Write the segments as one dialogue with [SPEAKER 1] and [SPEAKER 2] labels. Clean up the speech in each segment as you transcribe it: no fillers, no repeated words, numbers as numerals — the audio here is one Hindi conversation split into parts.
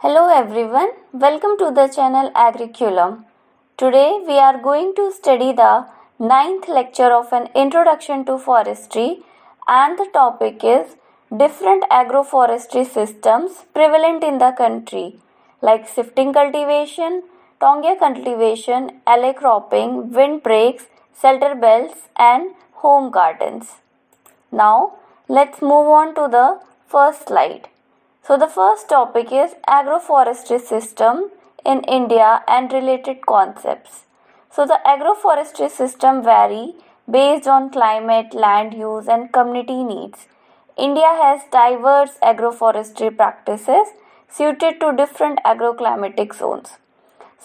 [SPEAKER 1] Hello everyone, welcome to the channel Agriculum. Today we are going to study the ninth lecture of an introduction to forestry, and the topic is different agroforestry systems prevalent in the country like shifting cultivation, tongia cultivation, alley cropping, windbreaks, shelter belts and home gardens. Now let's move on to the first slide. So the first topic is agroforestry system in India and related concepts. So the agroforestry system vary based on climate, land use and community needs. India has diverse agroforestry practices suited to different agroclimatic zones.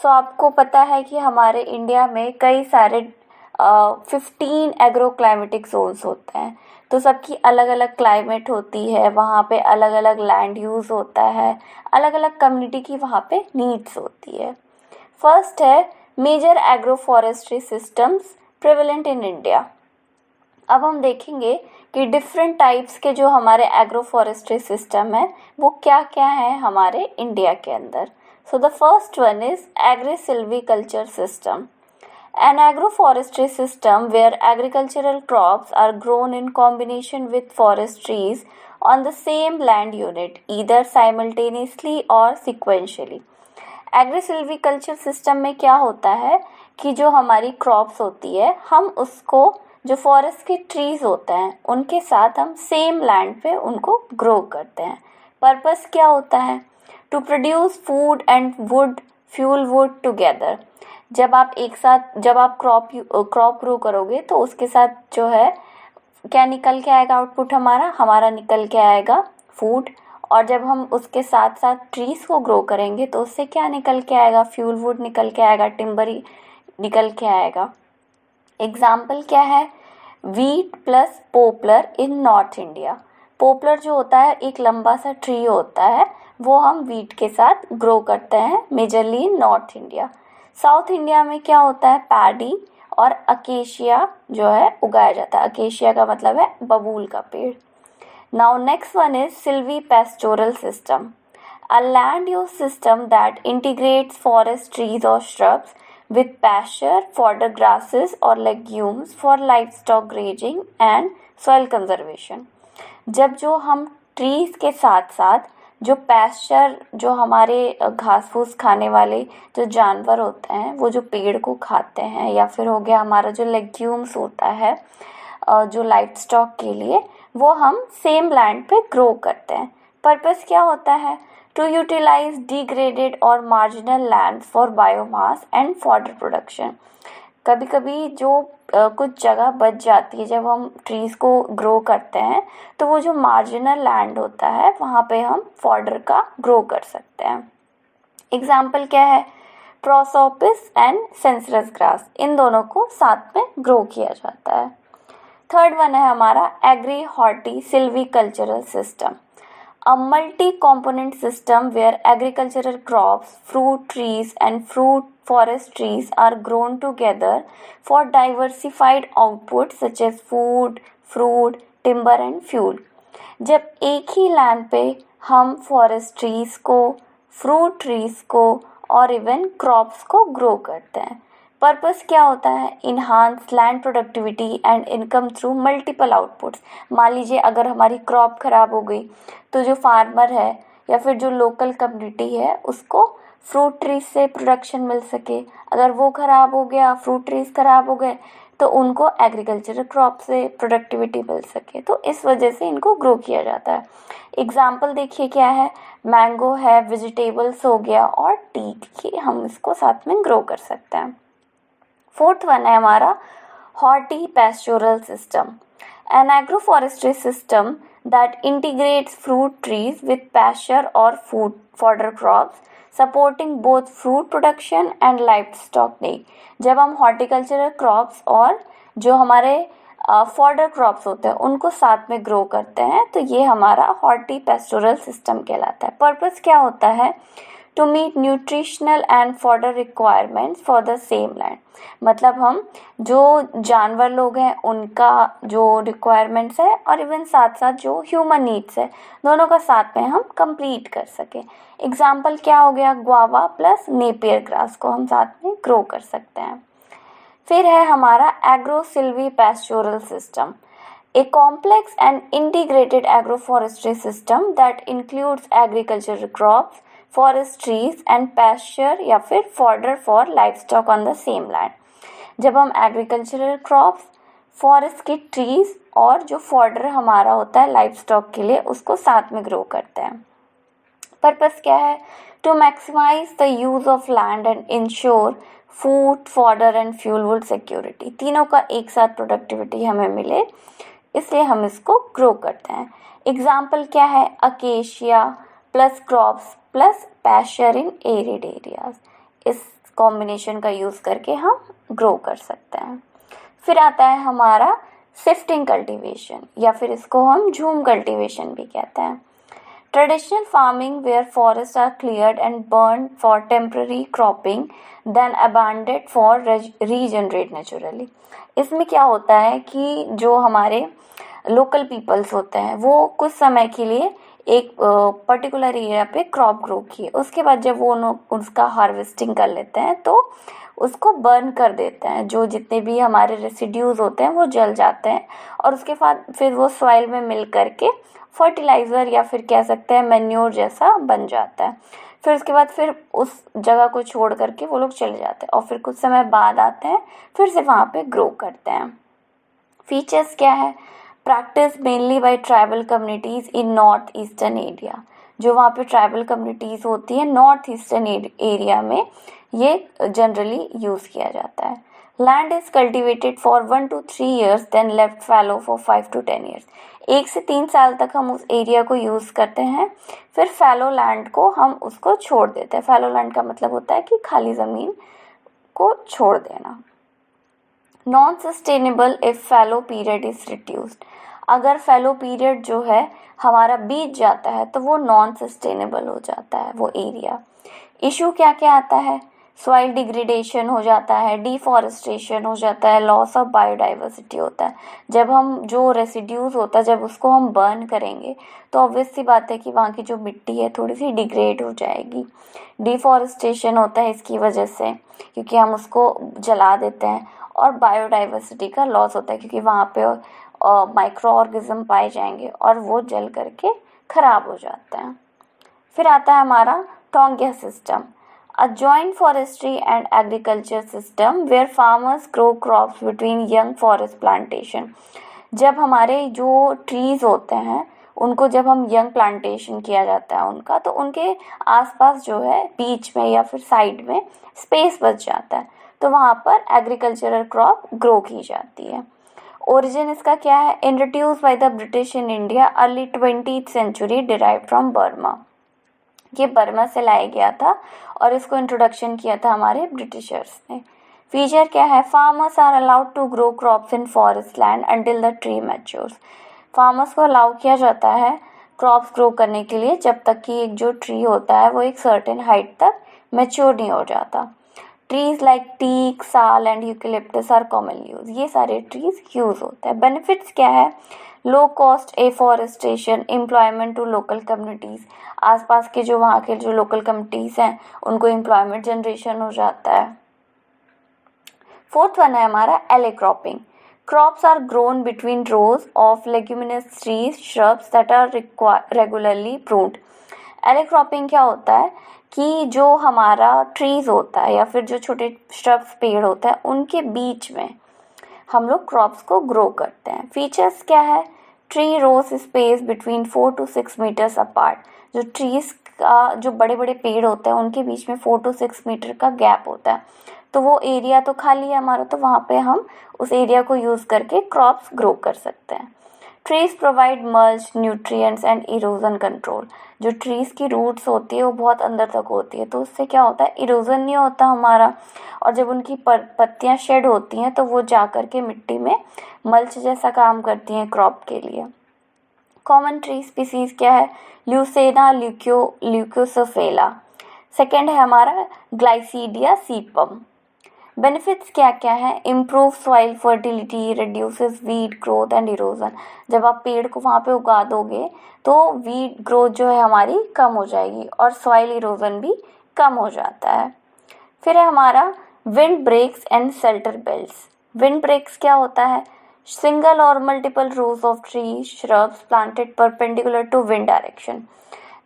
[SPEAKER 1] सो आपको पता है कि हमारे इंडिया में कई सारे 15 एग्रो क्लाइमेटिक जोन्स होते हैं, तो सबकी अलग अलग क्लाइमेट होती है, वहाँ पे अलग अलग लैंड यूज़ होता है, अलग अलग कम्युनिटी की वहाँ पे नीड्स होती है. फर्स्ट है major agro forestry systems prevalent in India. अब हम देखेंगे कि डिफरेंट टाइप्स के जो हमारे एग्रो फॉरेस्ट्री सिस्टम है वो क्या क्या है हमारे इंडिया के अंदर. So the first one is agri-silviculture system. An agroforestry system where agricultural crops are grown in combination with forest trees on the same land unit, either simultaneously or sequentially. Agri-silviculture system में क्या होता है कि जो हमारी क्रॉप्स होती है हम उसको जो फॉरेस्ट के ट्रीज होते हैं उनके साथ हम सेम लैंड पे उनको ग्रो करते हैं. पर्पस क्या होता है? To produce food and wood fuel wood together. जब आप क्रॉप ग्रो करोगे तो उसके साथ जो है क्या निकल के आएगा आउटपुट हमारा निकल के आएगा फूड. और जब हम उसके साथ साथ ट्रीज को ग्रो करेंगे तो उससे क्या निकल के आएगा? फ्यूल वुड निकल के आएगा, टिम्बर निकल के आएगा. एग्जाम्पल क्या है? वीट प्लस पोपलर इन नॉर्थ इंडिया. पोपलर जो होता है एक लंबा सा ट्री होता है, वो हम वीट के साथ ग्रो करते हैं majorly in north India. South India में क्या होता है? पैडी और अकेशिया जो है उगाया जाता है. अकेशिया का मतलब है बबूल का पेड़. Now next one is Silvi pastoral system. A land use system that integrates forest trees और shrubs with pasture, fodder grasses or legumes for livestock grazing and soil conservation. जब जो हम ट्रीज के साथ साथ जो पैस्चर जो हमारे घास फूस खाने वाले जो जानवर होते हैं वो जो पेड़ को खाते हैं, या फिर हो गया हमारा जो लेग्यूम्स होता है जो लाइफ स्टॉक के लिए, वो हम सेम लैंड पे ग्रो करते हैं. पर्पस क्या होता है? टू यूटिलाइज डिग्रेडेड और marginal land for biomass and fodder production. कभी कभी जो कुछ जगह बच जाती है जब हम ट्रीज़ को ग्रो करते हैं तो वो जो मार्जिनल लैंड होता है वहाँ पे हम फॉडर का ग्रो कर सकते हैं. एग्जाम्पल क्या है? प्रोसोपिस एंड सेंसरस ग्रास, इन दोनों को साथ में ग्रो किया जाता है. थर्ड वन है हमारा agri horti silvicultural system. A multi-component system where agricultural crops, fruit trees and fruit forest trees are grown together for diversified outputs such as food, fruit, timber and fuel. जब एक ही लैंड पे हम फॉरेस्ट ट्रीज को, फ्रूट ट्रीज को और इवन क्रॉप्स को ग्रो करते हैं. पर्पस क्या होता है? Enhance land productivity and income through multiple outputs. मान लीजिए अगर हमारी क्रॉप ख़राब हो गई तो जो फार्मर है या फिर जो लोकल कम्युनिटी है उसको फ्रूट ट्रीज से प्रोडक्शन मिल सके. अगर वो ख़राब हो गया, फ्रूट ट्रीज ख़राब हो गए, तो उनको एग्रीकल्चरल क्रॉप से प्रोडक्टिविटी मिल सके. तो इस वजह से इनको ग्रो किया जाता है. एग्जाम्पल देखिए क्या है? मैंगो है, वेजिटेबल्स हो गया और टी, की हम इसको साथ में ग्रो कर सकते हैं. फोर्थ वन है हमारा horti pastoral system. An agroforestry system that integrates fruit trees with pasture or food fodder crops, supporting both fruit production and livestock need. जब हम horticultural crops और जो हमारे फॉडर क्रॉप्स होते हैं उनको साथ में ग्रो करते हैं, तो ये हमारा हॉर्टी पेस्टोरल सिस्टम कहलाता है। पर्पस क्या होता है? To meet nutritional and fodder requirements for the same land. मतलब हम जो जानवर लोग हैं उनका जो रिक्वायरमेंट्स है और इवन साथ साथ जो ह्यूमन नीड्स है दोनों का साथ में हम कंप्लीट कर सकें। एग्जाम्पल क्या हो गया? गुआवा प्लस नेपियर ग्रास को हम साथ में ग्रो कर सकते हैं। फिर है हमारा agro Silvi pastoral system, a complex and integrated agroforestry system that includes agricultural crops, forest trees and pasture या फिर fodder for livestock on the same land। जब हम agricultural crops, forest की trees और जो fodder हमारा होता है livestock के लिए उसको साथ में grow करते हैं। पर्पस क्या है? To maximise the use of land and ensure food, fodder and fuel security. तीनों का एक साथ प्रोडक्टिविटी हमें मिले, इसलिए हम इसको ग्रो करते हैं। एग्जाम्पल क्या है? Acacia plus crops plus pasture इन एरिड एरियाज। इस कॉम्बिनेशन का यूज़ करके हम ग्रो कर सकते हैं। फिर आता है हमारा शिफ्टिंग कल्टीवेशन या फिर इसको हम झूम कल्टीवेशन भी कहते हैं। Traditional farming where forests are cleared and burned for temporary cropping then abandoned for regenerate naturally। इसमें क्या होता है कि जो हमारे लोकल पीपल्स होते हैं वो कुछ समय के लिए एक पर्टिकुलर एरिया पे क्रॉप ग्रो किए, उसके बाद जब वो उसका हार्वेस्टिंग कर लेते हैं तो उसको बर्न कर देते हैं। जो जितने भी हमारे रेसिड्यूज होते हैं वो जल जाते हैं और उसके बाद फिर वो सॉइल में मिल करके फर्टिलाइज़र या फिर कह सकते हैं मैन्योर जैसा बन जाता है। फिर उसके बाद फिर उस जगह को छोड़ करके वो लोग चले जाते हैं और फिर कुछ समय बाद आते हैं फिर से वहाँ पे ग्रो करते हैं। फीचर्स क्या है? Practice mainly by tribal communities in north eastern area. जो वहाँ पे ट्राइबल कम्युनिटीज़ होती है नॉर्थ ईस्टर्न एरिया में ये जनरली यूज़ किया जाता है। Land is cultivated for 1 to 3 years then left fallow for 5 to 10 years। 1 से 3 साल तक हम उस एरिया को यूज़ करते हैं, फिर फैलो लैंड को हम उसको छोड़ देते हैं। फैलो लैंड का मतलब होता है कि खाली ज़मीन को छोड़ देना। Non sustainable if fallow period is reduced. अगर फैलो पीरियड जो है हमारा बीत जाता है तो वो नॉन सस्टेनेबल हो जाता है वो एरिया। इशू क्या क्या आता है? सॉइल डिग्रेडेशन हो जाता है, डिफॉरेस्टेशन हो जाता है, लॉस ऑफ बायोडाइवर्सिटी होता है। जब हम जो रेसिड्यूज होता है जब उसको हम बर्न करेंगे तो ऑब्वियस सी बात है कि वहाँ की जो मिट्टी है थोड़ी सी डिग्रेड हो जाएगी। डिफॉरेस्टेशन होता है इसकी वजह से क्योंकि हम उसको जला देते हैं और बायोडाइवर्सिटी का लॉस होता है क्योंकि वहाँ पे माइक्रो ऑर्गेनिज्म पाए जाएंगे और वो जल करके ख़राब हो जाते हैं। फिर आता है हमारा taungya system, a joint forestry and agriculture system where farmers grow crops between young forest plantation। जब हमारे जो ट्रीज होते हैं उनको जब हम यंग प्लांटेशन किया जाता है उनका तो उनके आसपास जो है बीच में या फिर साइड में स्पेस बच जाता है तो वहाँ पर एग्रीकल्चरल क्रॉप ग्रो की जाती है। ओरिजिन इसका क्या है? Introduce by the British in India early 20th century derived from Burma. ये बर्मा से लाया गया था और इसको इंट्रोडक्शन किया था हमारे ब्रिटिशर्स ने। फीचर क्या है? Farmers are allowed to grow crops in forest land until the tree matures. Farmers को अलाउ किया जाता है क्रॉप्स ग्रो करने के लिए जब तक कि एक जो ट्री होता है वो एक सर्टेन हाइट तक मैच्योर नहीं हो जाता। Trees like teak, sal and eucalyptus are commonly use. ये सारे ट्रीज यूज होते हैं। बेनिफिट्स क्या है? Low cost afforestation, employment to local communities. आसपास के जो वहाँ के जो लोकल कम्युनिटीज़ हैं उनको एम्प्लॉयमेंट जनरेशन हो जाता है। फोर्थ वन है हमारा alley cropping. Crops are grown between rows of leguminous trees, shrubs that are regularly pruned. Alley cropping क्या होता है कि जो हमारा ट्रीज होता है या फिर जो छोटे श्रब्स पेड़ होता है उनके बीच में हम लोग क्रॉप्स को ग्रो करते हैं। फीचर्स क्या है? Tree rows space between 4 to 6 meters apart. जो ट्रीज का जो बड़े बड़े पेड़ होते हैं उनके बीच में 4 to 6 मीटर का गैप होता है तो वो एरिया तो खाली है हमारा तो वहाँ पे हम उस एरिया को यूज़ करके क्रॉप्स ग्रो कर सकते हैं। Trees provide mulch, nutrients and erosion control. जो ट्रीज की रूट्स होती है वो बहुत अंदर तक होती है तो उससे क्या होता है? इरोजन नहीं होता हमारा और जब उनकी पत्तियां शेड होती हैं तो वो जा कर के मिट्टी में मल्च जैसा काम करती हैं क्रॉप के लिए। कॉमन ट्री स्पीसीज क्या है? ल्यूसेना ल्यूकोसोफेला। सेकेंड है हमारा ग्लाइसीडिया सीपम। बेनिफिट्स क्या क्या है? Improve soil fertility, reduces weed growth and erosion. जब आप पेड़ को वहाँ पे उगा दोगे तो वीड ग्रोथ जो है हमारी कम हो जाएगी और सॉइल इरोजन भी कम हो जाता है। फिर है हमारा wind breaks and shelter belts. Wind breaks क्या होता है? सिंगल और multiple rows of tree shrubs planted perpendicular to wind direction.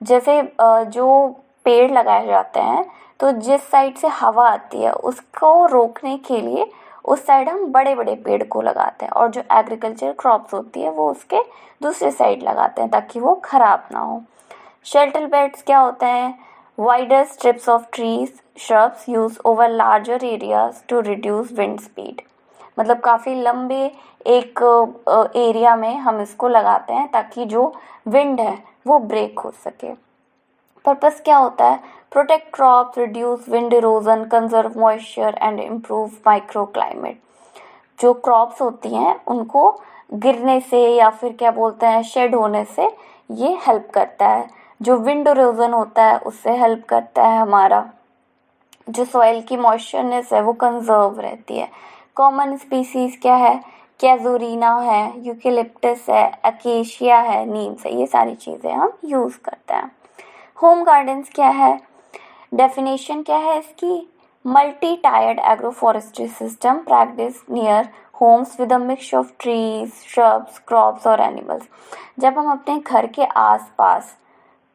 [SPEAKER 1] जैसे जो पेड़ लगाए जाते हैं तो जिस साइड से हवा आती है उसको रोकने के लिए उस साइड हम बड़े बड़े पेड़ को लगाते हैं, और जो एग्रीकल्चर क्रॉप्स होती है वो उसके दूसरे साइड लगाते हैं ताकि वो खराब ना हो। शेल्टर बेल्ट्स क्या होते हैं? Wider strips of trees shrubs use over larger areas to reduce wind speed. मतलब काफ़ी लंबे एक एरिया में हम इसको लगाते हैं ताकि जो विंड है वो ब्रेक हो सके। पर्पस क्या होता है? Protect crops, reduce wind erosion, conserve moisture and improve micro climate. जो क्रॉप्स होती हैं उनको गिरने से या फिर क्या बोलते हैं शेड होने से ये हेल्प करता है। जो विंड इरोजन होता है उससे हेल्प करता है। हमारा जो सॉइल की मॉइस्चरनेस है वो कंजर्व रहती है। कॉमन स्पीसीज क्या है? कैजुरीना है, यूकेलिप्टस है, अकेशिया है, नीम्स है। ये सारी चीज़ें हम यूज़ करते हैं। होम गार्डन्स क्या है? डेफिनेशन क्या है इसकी? Multi tiered agro forestry system practice near homes with a mix of trees, shrubs, crops और एनिमल्स। जब हम अपने घर के आसपास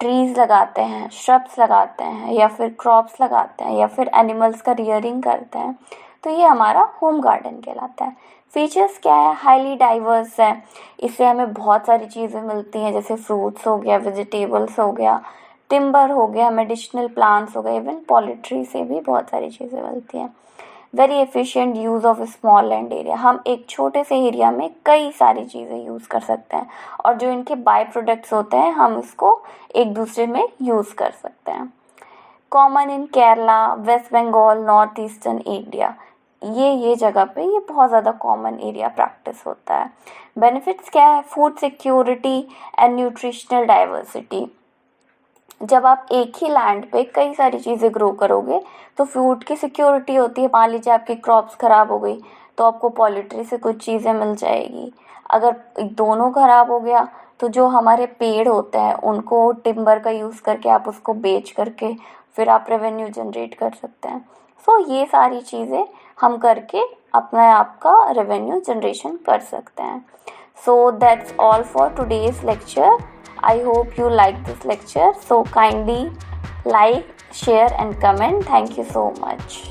[SPEAKER 1] ट्रीज लगाते हैं, श्रब्स लगाते हैं या फिर क्रॉप्स लगाते हैं या फिर एनिमल्स का रियरिंग करते हैं तो ये हमारा होम गार्डन कहलाता है। फीचर्स क्या है? हाईली डाइवर्स है, इससे हमें बहुत सारी चीज़ें मिलती हैं जैसे फ्रूट्स हो गया, वेजिटेबल्स हो गया, टिम्बर हो गया, मेडिसिनल प्लांट्स हो गए, इवन पॉलिट्री से भी बहुत सारी चीज़ें मिलती हैं। Very efficient use of small land area. हम एक छोटे से एरिया में कई सारी चीज़ें यूज़ कर सकते हैं और जो इनके बाय प्रोडक्ट्स होते हैं हम इसको एक दूसरे में यूज़ कर सकते हैं। Common in Kerala, West Bengal, north eastern India. ये जगह पे ये बहुत ज़्यादा कॉमन एरिया प्रैक्टिस होता है। बेनिफिट्स क्या है? Food security and nutritional diversity. जब आप एक ही लैंड पे कई सारी चीज़ें ग्रो करोगे तो फूड की सिक्योरिटी होती है। मान लीजिए आपकी क्रॉप्स ख़राब हो गई तो आपको पॉलिट्री से कुछ चीज़ें मिल जाएगी। अगर दोनों ख़राब हो गया तो जो हमारे पेड़ होते हैं उनको टिम्बर का यूज़ करके आप उसको बेच करके फिर आप रेवेन्यू जनरेट कर सकते हैं। सो ये सारी चीज़ें हम करके अपना आपका रेवेन्यू जनरेशन कर सकते हैं। So that's all for today's lecture. I hope you like this lecture. So kindly like, share and comment. Thank you so much.